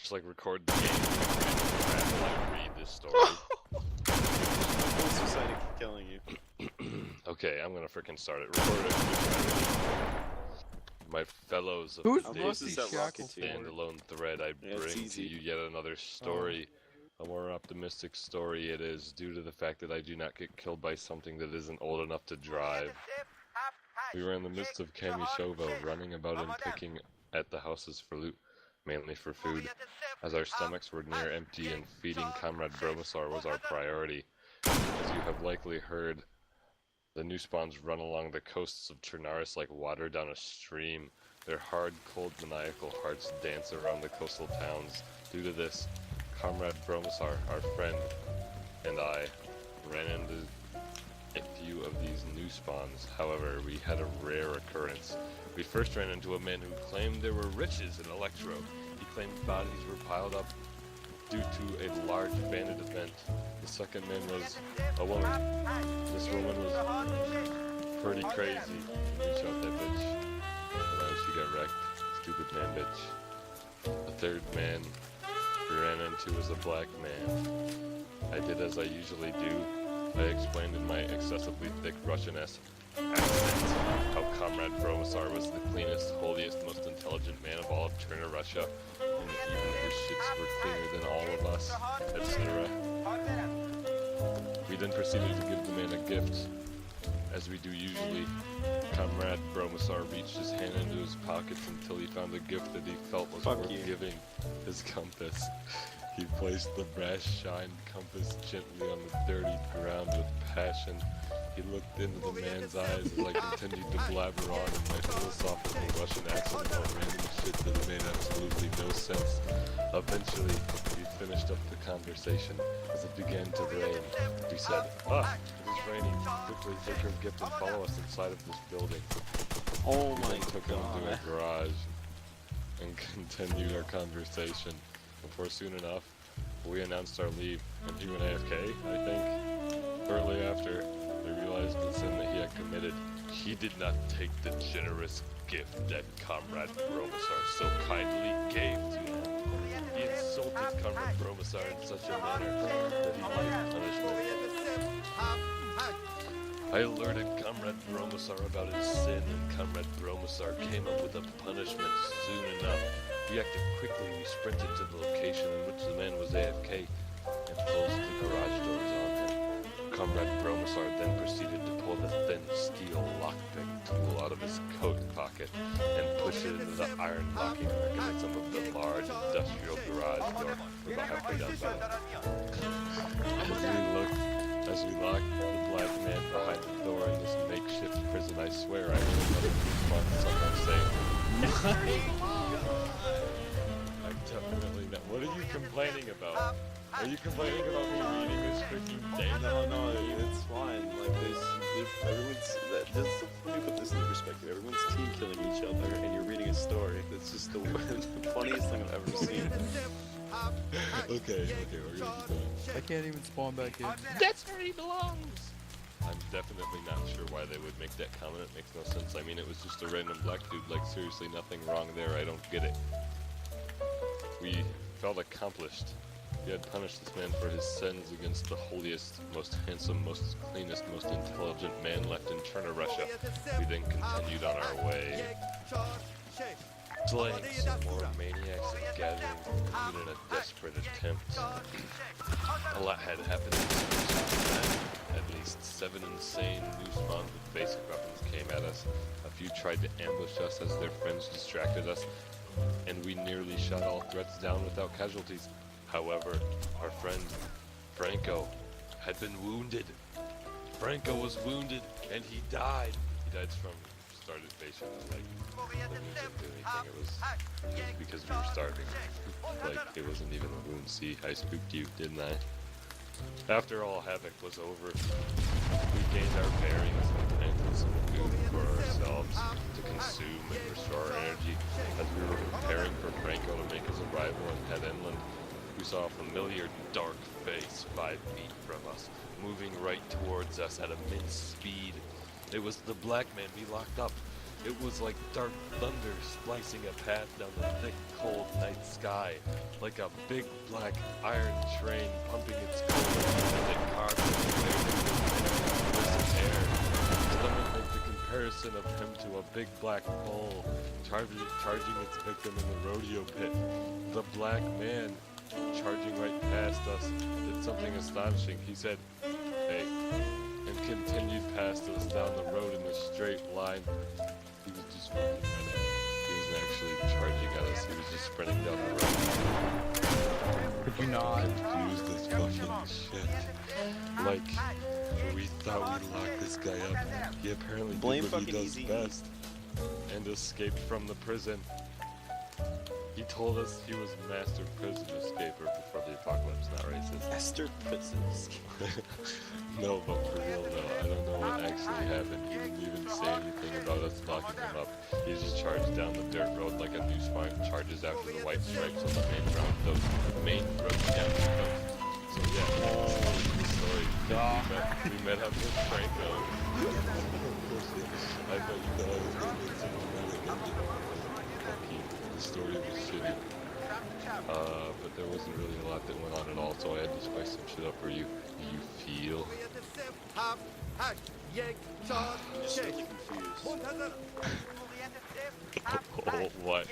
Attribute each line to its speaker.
Speaker 1: much like record the game while I read this story.
Speaker 2: What's exciting for killing you?
Speaker 1: Okay, I'm gonna freaking start it. Record it. My fellows of
Speaker 3: Who's
Speaker 1: the
Speaker 3: Rusty Shackle
Speaker 1: standalone thread, I bring to you yet another story. A more optimistic story it is, due to the fact that I do not get killed by something that isn't old enough to drive. We were in the midst of Kamishovo, running about and picking at the houses for loot, mainly for food, as our stomachs were near empty and feeding Comrade Bromosaur was our priority. As you have likely heard, the new spawns run along the coasts of Chernaris like water down a stream. Their hard, cold, maniacal hearts dance around the coastal towns. Due to this, Comrade Bromosaur, our friend, and I ran into a few of these new spawns. However, we had a rare occurrence. We first ran into a man who claimed there were riches in Electro. He claimed bodies were piled up due to a large bandit event. The second man was a woman. This woman was pretty crazy. We shot that bitch. She got wrecked. Stupid man bitch. The third man we ran into was a black man. I did as I usually do. I explained in my excessively thick Russian-esque accent how Comrade Bromosaur was the cleanest, holiest, most intelligent man of all of Turner Russia, and even his shits were cleaner than all of us, etc. We then proceeded to give the man a gift. As we do usually, Comrade Bromosaur reached his hand into his pockets until he found a gift that he felt was worth giving, his compass. He placed the brass-shined compass gently on the dirty ground with passion. He looked into the man's eyes as I continued to blabber on in my philosophical Russian accent about random shit that made absolutely no sense. Eventually, we finished up the conversation. As it began to rain, we said, it is raining. Quickly take your gift and follow us inside of this building.
Speaker 2: Oh
Speaker 1: we
Speaker 2: my
Speaker 1: took him to a garage and continued our conversation. Before soon enough, we announced our leave, and he went AFK, I think. Shortly after, I realized the sin that he had committed. He did not take the generous gift that Comrade Bromosaur so kindly gave to him. He insulted Comrade Bromosaur in such a manner that he needed punishment. I alerted Comrade Bromosaur about his sin, and Comrade Bromosaur came up with a punishment soon enough. We acted quickly. We sprinted to the location in which the man was AFK and closed the garage doors on him. Comrade Bromosaur then proceeded to pull the thin steel lockpick tool out of his coat pocket and push it into the iron locking mechanism of the large industrial garage door about halfway down the As we locked the black man behind the door in this makeshift prison, I swear I heard another response someone saying, I'm definitely not. What are you complaining about? Are you complaining about me reading this freaking thing?
Speaker 2: No, it's fine. Like, everyone's, just let me put this into perspective. Everyone's team killing each other, and you're reading a story. That's just the funniest thing I've ever seen.
Speaker 1: Okay, we're gonna keep going.
Speaker 3: I can't even spawn back in.
Speaker 1: That's where he belongs! I'm definitely not sure why they would make that comment. It makes no sense. I mean, it was just a random black dude. Like, seriously, nothing wrong there. I don't get it. We felt accomplished. We had punished this man for his sins against the holiest, most handsome, most cleanest, most intelligent man left in Turner Russia. We then continued on our way, slaying some more maniacs and gathering food in a desperate attempt. A lot had happened after that. At least 7 insane new spawns with basic weapons came at us. A few tried to ambush us as their friends distracted us, and we nearly shot all threats down without casualties. However, our friend Franco had been wounded. Franco was wounded, and he died. He died from starvation, like, the wounds didn't do anything. It was just because we were starving. Like, it wasn't even a wound. See, I spooked you, didn't I? After all havoc was over, we gained our bearings and planted some food for ourselves to consume and restore our energy. As we were preparing for Franco to make his arrival in Head Inland, we saw a familiar dark face 5 feet from us, moving right towards us at immense speed. It was the black man we locked up. It was like dark thunder splicing a path down the thick, cold night sky, like a big black iron train pumping its coal as it carved the air. Some would make the comparison of him to a big black bull charging its victim in the rodeo pit. The black man, charging right past us, did something astonishing. He said, "Hey," and continued past us down the road in a straight line. He was just running at it. He wasn't actually charging at us. He was just sprinting down the road.
Speaker 3: Could you not?
Speaker 1: Confused as fucking shit. Like, we thought we locked this guy up. He apparently did what he does best and escaped from the prison. He told us he was master prison escaper before the apocalypse, not racist.
Speaker 2: Master prison escaper.
Speaker 1: No, but for real though, I don't know what actually happened. He didn't even say anything about us locking him up. He just charged down the dirt road like a new smart charges after the white stripes on the main road down the coast. So yeah, that's the story. We met up with Franco. I bet you thought I was going to get some dramatic ending. The story was shitty. But there wasn't really a lot that went on at all, so I had to spice some shit up for you. You feel?
Speaker 2: I'm just really confused.
Speaker 1: Oh, what? What?